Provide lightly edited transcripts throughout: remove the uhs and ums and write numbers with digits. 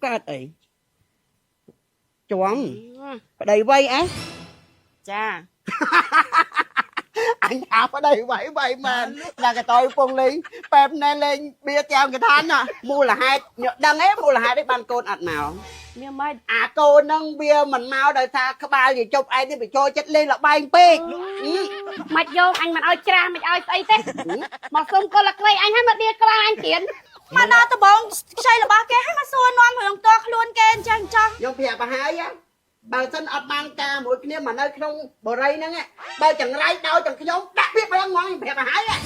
កើតអីជាំប្តីវ័យអេចា anh thả ở đây vậy vậy mà là cái tôi phong lý pep nên lên bia treo cái than à mua là hai đăng ép mua là hai đấy ban côn ạt nào nhưng mà à cô nâng bia mình mau đời xa các ba gì chụp ai đi bị trôi chết lên là bay pê mạch vô anh mà ơi cha mày ơi ấy thế mà không có là cây anh hay mà đi qua anh tiền mà nó tao bóng xây là ba cái hay mà xua non phải lòng to luôn kênh chăng chăng vô phía bà hai á bà xin ập ban ca mỗi kia mà nơi không bờ rây nữa nghe bà chẳng rây đâu chẳng cái giống đặc biệt bà ngon phía bà hai á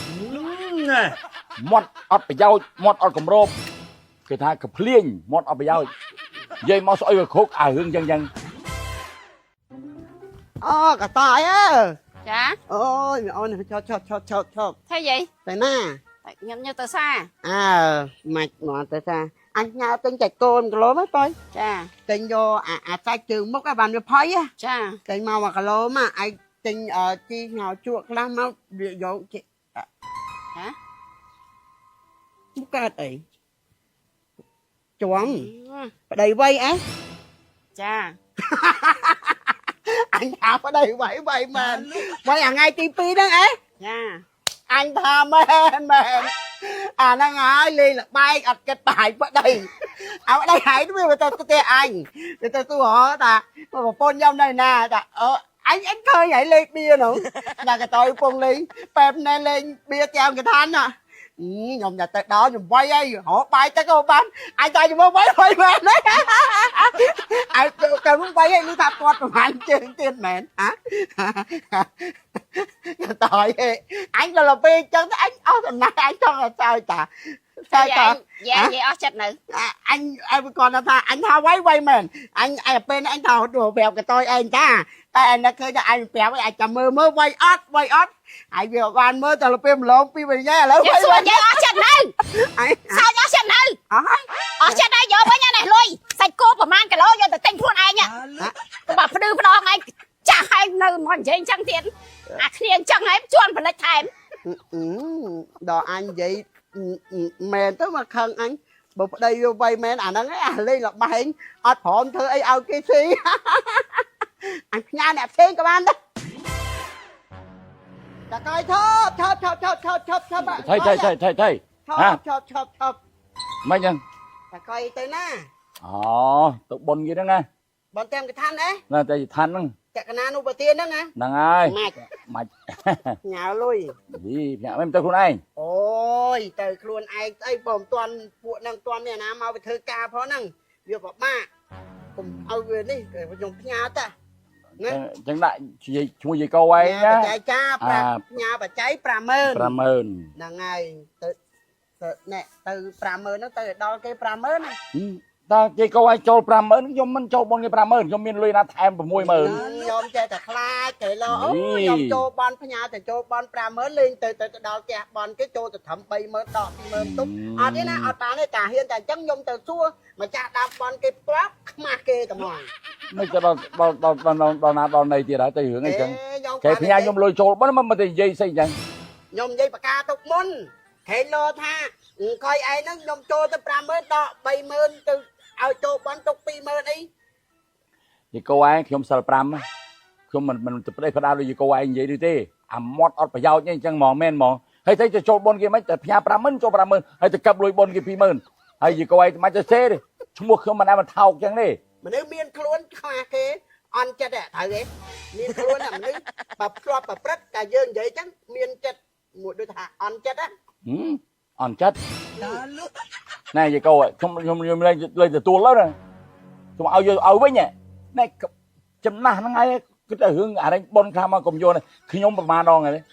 mót ọtไปยาวmóดอดกำรบคือท่ากระเพลี้ยงmóดอดไปยาวยัยมอสอยกับโคกหึงยัง cả tỏi á dạ ôi ôi cho thế gì tại na nhận như từ xa à mạch ngọn từ xa anh nhau tính chạy côn cái lố mới coi cha tính vô sai trường mốc cái bàn vô phơi á cha tính mau mà cái lố mà anh tính ở chi ngào chuột lắm mau vô chị hả mốc cái ấy chuông đầy vây á cha anh thả ở đây vậy vậy mà vậy là ngay tivi đó ấy nha anh tha men à nó ngái lên là bay ạch cái bài ở đây ở đây hãy đúng không tôi anh tôi hỏi ta mà phone trong đây nè anh khơi nhảy lên bia nữa là cái tôi phone ly pep nên lên bia treo cái than à nhom nhà tới đó nhom quay ấy họ bay tới cô bán anh ta nhom quay mà đấy anh cần muốn quay ấy lưu tháp con mà anh chơi tiền mẹ hả tội anh là bia chân anh thằng này anh cho là sao chả sao chả dạ vậy ở chết nữ anh còn là anh tha quay mình anh bên anh thao đồ bèo cái tôi anh cha tại anh đã khơi cho anh bèo với anh chầm mơ quay ót ai vừa van mơ tao là phim lộn phim về nha lỡ vậy xua vậy ở chết nữ sao nhớ chết nữ ở chết đây vô với nhà này lui sạch cô và mang cái lỗ vô từ tinh khuôn anh nhá tôi bảo đưa vào đó anh chả hay nơi mòn dây trăng tiền à khiêng trăng em chuồn vào lấy thèm đó anh vậy mền tới mà khăn anh bụng đây vô bay mền nó nghe lên là bay ọt hồn thơ ấy ao kia xí anh nha nè xem các bạn đó ta coi thấp thấp ไม่ยัง ta coi tới na อ๋อตกบนกี่นั่งไง bọn tem cái than đấy น่าจะทันนั่ง chạy cái nan đầu tiên đó nghe นั่งไง มา nhà lui ดีเนี่ยไม่เป็นคนไอ้ ôi từ luôn ai ấy bồm toàn phụ năng toàn này nào mau về thơ ca phó năng việc bảo ba cùng ao về đi để dùng nhà ta จังได้ช่วยก็ไว้นะ chạy cha nhà bà cháy pra mơn ประเมิน là ngày nè từ pra mơn nó từ đó cái pra mơn này ตาเจก็ไว้โจลประเมินยมมันโจบนไงประเมินยมมีลุยนะแทมประมวยเมิน nhôm chơi thật la kể lo nhôm cho bon phía nhà thì cho bon pra mơn lên từ đó kẹt bon cái cho từ thẩm bay mơn đỏ thì mơn túc à thế này ở bán này cả hiên cả trắng nhôm từ xua mà cha đạp bon cái plug mà kê cả mòn ไม่จะตอนในที่ไหนแต่หึงไงจังแค่พญายมลุยโจลมันจะยัยใส่ยัง nhôm dây bạc ca tục môn thế lo tha coi ai nó nhôm cho từ pra mơn đỏ bay mơn từ ao cho bon tục pi mơn đi ยี่ก็ไว้ขยมสารปรามขยมมันจะได้พระดาวเลยยี่ก็ไว้ยังไงดีเต้อ่ะมอดอดไปยาวเนี่ยจังมองแม่นมองให้ใช้จะโจบนกี่ไหมแต่พญาปรามันโจปรามันให้จะกลับลุยบนกี่ปีมันให้ยี่ก็ไว้มาจะเซ่ดิชั่วโมงขยมมันได้มันเท่าจังนี่ mà nếu miên khuôn khoa kế ăn chết ạ thầy ấy miên khuôn là mình bập xoa bập rất cả dương vậy chắc miên chết một đôi thả ăn chết á อ่อนจัดนายยี่ก็ไว้ชมเลยจะตัวแล้วนะชมเอาไว้เนี่ยนายจำหน้าไงก็จะหึงอะไรบนคำมากรมโยนขยมประมาณนองไงเลย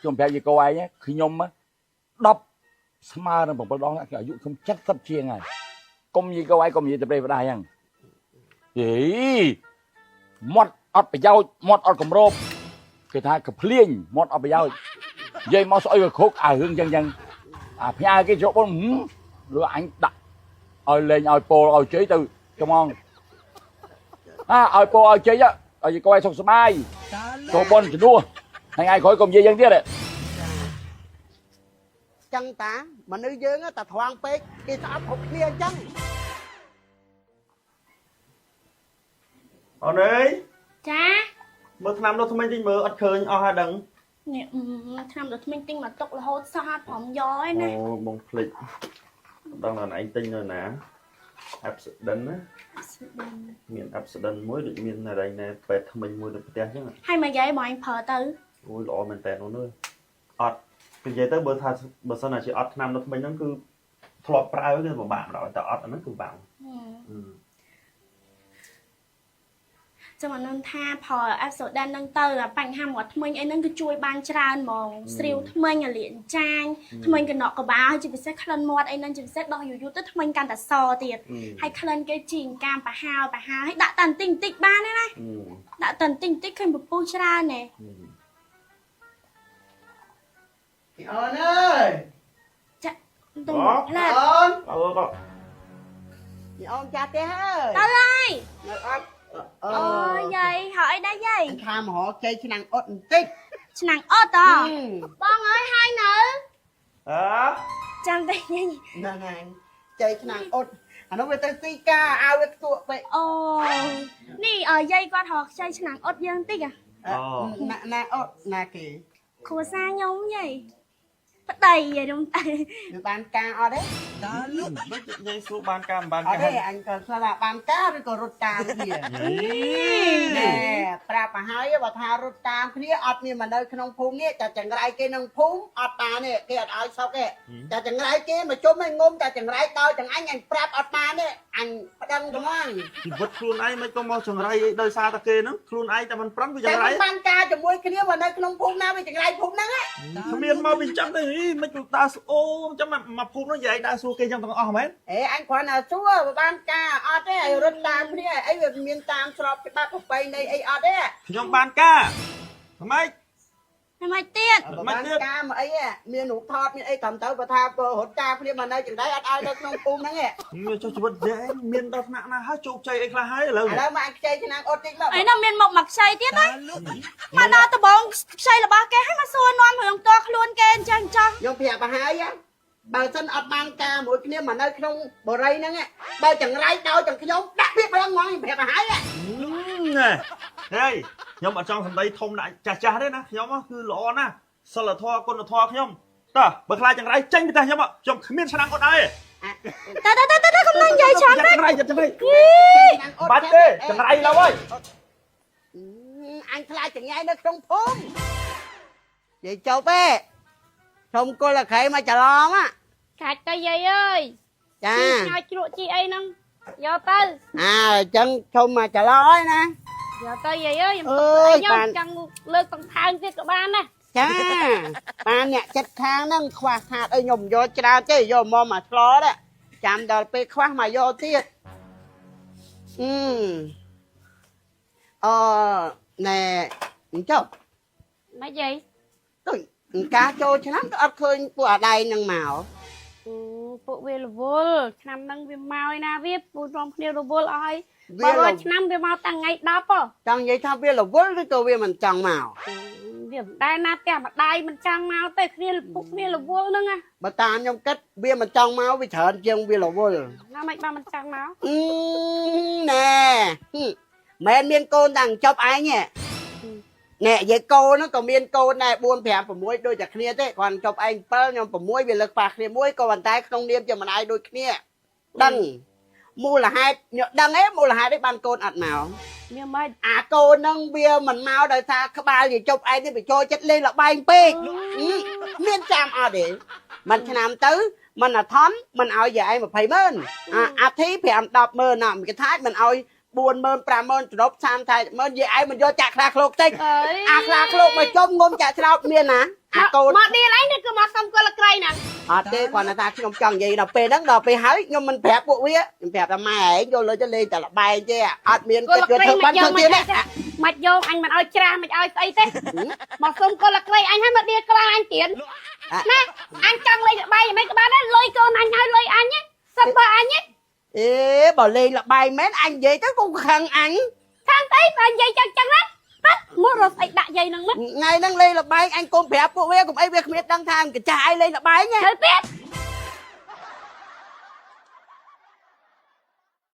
ชมแพ้ยี่ก็ไว้เนี่ยขยมมั้ยดับสมาร์ทผมบอกนะอายุคำชัดสับเชียงไงกรมยี่ก็ไว้กรมยี่จะไปได้ยังเฮ้ยมอดอดไปยาวมอดอดกำรบคือท่ากระเพลี้ยงมอดอดไปยาวยัยมอสอยกับโคกหึงยังพี่ไอ้cái chỗ bông rồi anh đặt lên ao chế từ come on ao chế á ở gì coi xong số mai chỗ bông chỉ đua ai khỏi cùng gì dân tiếc đấy chân ta mà nữ dương á ta thoáng pê cái ta ấp hụt kia chân អូនអើយ ចា មើលឆ្នាំនោះថ្មីតិចមើលអត់ឃើញអស់ហើយដឹង នេះឆ្នាំដល់ថ្មីទិញមកទុករហូតសោះអត់ព្រមយកឯណា អូបងភ្លេចដឹងថាឯងទិញនៅណា accident ណាមាន accident មួយដូចមានអីណែពេទ្យថ្មីមួយនៅផ្ទះអញ្ចឹង ហើយមកយាយបងឯងប្រើទៅ អូយល្អមែនតើអូនអើយអត់និយាយទៅបើថាបើសិនណាជាអត់ឆ្នាំនោះថ្មីហ្នឹងគឺធ្លាប់ប្រើគឺពិបាកម្ដងតែអត់អាហ្នឹងគឺបាក់ ចាំអានឹងថាផលអេបសូដាននឹងទៅបញ្ហាមាត់ថ្មិញអីហ្នឹងគឺជួយបានច្រើនហ្មងស្រាវថ្មិញលានចាញថ្មិញកណកកបាហើយជាពិសេសក្លិនមាត់អីហ្នឹងជាពិសេសដោះយូរទៅថ្មិញកាន់តែសទៀតហើយក្លិនគេជីងកាមប្រហើហើយដាក់តែបន្តិចបន្តិចបានទេណាដាក់តែបន្តិចបន្តិចឃើញពពុះច្រើនណែ អូនអើយ ចាទៅផ្លែ អូន អើក៏ អូនចាស់ទេហើយ ទៅហើយ នៅអត់ អូយាយហើយអីដែរយាយ ខាមហោចេញឆ្នាំងអត់បន្តិច ឆ្នាំងអត់តបងអើយហើយនៅ អើ ចាំតែយាយ ហ្នឹងហើយចេញឆ្នាំងអត់អានោះវាទៅទីកាឲ្យវាខ្ទក់ពេក អូនេះយាយគាត់រកខ្ចីឆ្នាំងអត់យើងតិច ណាអត់ណាគេ គ្រួសារខ្ញុំយាយប្តីយាយខ្ញុំតែ វាបានការអត់ទេ មិននិយាយសួរបានការមិនបាន អ កា ត់ រ ទេអញក៏ស្លាប់បានការឬក៏រត់តាមគ្នាណែប្រាប់មកហើយបើថារត់តាមគ្នាអត់មានមកនៅក្នុងភូមិនេះតែចង្រៃគេក្នុងភូមិអត់បានទេគេអត់ឲ្យសុកទេតែចង្រៃគេមកជុំឲ្យងុំតែចង្រៃដល់ទាំងអញប្រាប់អត់បានទេអញប្តឹងទៅហ្មង ជីវិតខ្លួនឯងមិនក៏មកចង្រៃដោយសារតែគេហ្នឹងខ្លួនឯងតែមិនប្រឹងវាច តែ ង្រៃ បានការជាមួយគ្នាមកនៅក្នុងភូមិណាវាចង្រៃភូមិហ្នឹង គ្មានមកពីចាំទៅមិនទៅដើរអូចាំមកភូមិនោះនិយាយដើរសួរគេចឹងទាំងអស់មែន អេអញគ្រាន់តែសួរបើបានការអត់ទេឲ្យរត់តាមគ្នាអីវាមានតាមស្របច្បាប់ប្រពៃណីអីអត់ទេ ខ្ញុំបានការម៉េច មិនទៀត បើបានការមកអីមានរូបថតមានអីត្រឹមទៅបើថារត់តាមគ្នាមកនៅចង្រៃអត់ឲ្យនៅក្នុងភូមិហ្នឹងទេ មានចុះជីវិតយេមានដល់ថ្នាក់ណាហើយជោគជ័យអីខ្លះហើយឥឡូវ ឥឡូវមកអញខ្ចីឆ្នាំងអត់តិចមក អីនោះមានមុខមកខ្ចីទៀតណាមកដល់ដបងខ្ចីរបស់គេហើយមកសួរនាំរឿងតខ្លួនគេអញ្ចឹងចោះ ខ្ញុំប្រាប់មកហើយបើសិនអត់បានការមួយគ្នាមកនៅក្នុងបរិយហ្នឹងបើចង្រៃដល់ទាំងខ្ញុំដាក់វាប្រឹងហ្មងខ្ញុំប្រាប់មកហើយ ណែហេខ្ញុំអត់ចង់សម្ដីធំដាក់ចាស់ចាស់ទេណាខ្ញុំគឺល្អណាស់សិលធម៌គុណធម៌ខ្ញុំតើបើខ្លាចចង្រៃចេញពីផ្ទះខ្ញុំគ្មានឆ្នាំងអត់ដែរ តើកុំនឹងនិយាយច្រើន ចង្រៃចង្រៃ បាត់ទេ ចង្រៃឡើយហើយ អញខ្លាចចង្រៃនៅក្នុងភូមិនិយាយចប់ទេធំគល់ខៃមកច្រឡំ ខាច់ទៅយាយអើយ ចា ឆ្ងាយជ្រក់ជីអីហ្នឹងយកទៅ អញ្ចឹងធំមកច្រឡំហើយណា យកទៅយាយអើយ អើយ ខ្ញុំ បាន ចង់លើកតង្កើងទៀតក៏បានដែរ ចាបានអ្នកចិត្តខាងហ្នឹងខ្វះខាតអីខ្ញុំយកច្រើនទេយកមកឆ្លដែរចាំដល់ពេលខ្វះមកយកទៀតណែអញ្ចឹង មិនយាយ ដូចការចូលឆ្នាំក៏អត់ឃើញពួកអាដៃនឹងមក ពួកវារវល់ឆ្នាំហ្នឹងវាមកឯណាវាពូរំគ្នារវល់អស់ហើយបើរាល់ឆ្នាំវាមកតាំងថ្ងៃ10ហ៎ ចង់និយាយថាវារវល់ឬក៏វាមិនចង់មក វាមិនដែរណាផ្ទះម្ដាយមិនចង់មកទេគ្នាពុកគ្នារវល់ហ្នឹងណា បើតាមខ្ញុំគិតវាមិនចង់មកវាច្រើនជាងវារវល់ ណាមិនបានមិនចង់មក ណែមិនមានកូនតាំងចប់ឯងទេណែយាយកូនហ្នឹងក៏មានកូនដែរ4 5 6ដូចតែគ្នាទេគាត់ចប់ឯង7ខ្ញុំ6វាលើកប៉ះគ្នាមួយក៏ប៉ុន្តែក្នុងនាមជាម្ដាយដូចគ្នាដឹងមូលហេតុដឹងទេមូលហេតុទេបានកូនអត់មក មានមិន អាកូនហ្នឹងវាមិនមកដោយសារក្បាលវាជប់ឯងនេះវាចូលចិត្តលេងលបែងពេកមានចាំអត់ទេមិនឆ្នាំទៅមិនអត់ថន់មិនឲ្យយាយឯង200000អាធី5 100000ណាមិនគេថាមិនឲ្យ40000 50000ទ្រព30 400000យាយឯងមិនយកចាក់ខ្លាឃ្លោកតិច អើយ អាខ្លាឃ្លោកមកជុំងុំចាក់ឆ្នោតមានណាអាកូន មកឌីលអីនេះគឺមកសុំកលក្រៃហ្នឹង អត់ទេគាត់ថាខ្ញុំចង់និយាយដល់ពេលហ្នឹងដល់ពេលហើយខ្ញុំមិនប្រាប់ពួកវាខ្ញុំប្រាប់តែម៉ែឯងយកលុយទៅលេងតែលបែងទេអត់មានគេធ្វើបានធ្វើទៀតទេ មកយកអញមិនឲ្យច្រាស់មិនឲ្យស្អីទេមកសុំកលក្រៃអញឲ្យមកឌីលក្បាលអញទៀតណាអញចង់លេងលបែងមិនក៏បានដែរលុយកូនអញឲ្យលុយអញសិនបើអញ អេបើលេងលបែងមែនអញនិយាយទៅcũngខឹងអញ ខាងទៅបើនិយាយចឹងណាមករត់ស្អីដាក់យាយនឹងមក ថ្ងៃហ្នឹងលេងលបែងអញកុំប្រាប់ពួកវាកុំអីវាគ្មានដឹងថាកញ្ចាស់ឯងលេងលបែង ទៅទៀត អ